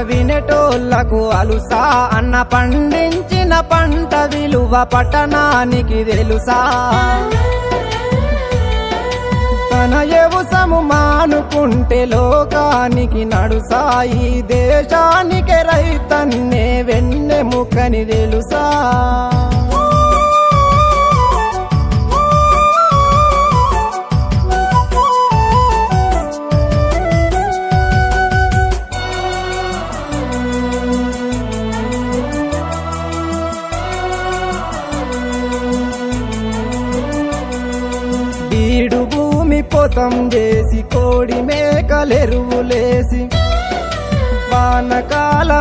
వినేటోళ్లకు అలుసా అన్న పండించిన పంట విలువ పట్టణానికి తెలుసా తన వ్యవసాయము మానుకుంటే లోకానికి నడుసాయి దేశానికి రైతన్నే వెన్నెముకని తెలుసా బీడు భూమి పొతం చేసి కోడి మేకలెరువులేసి వానకాల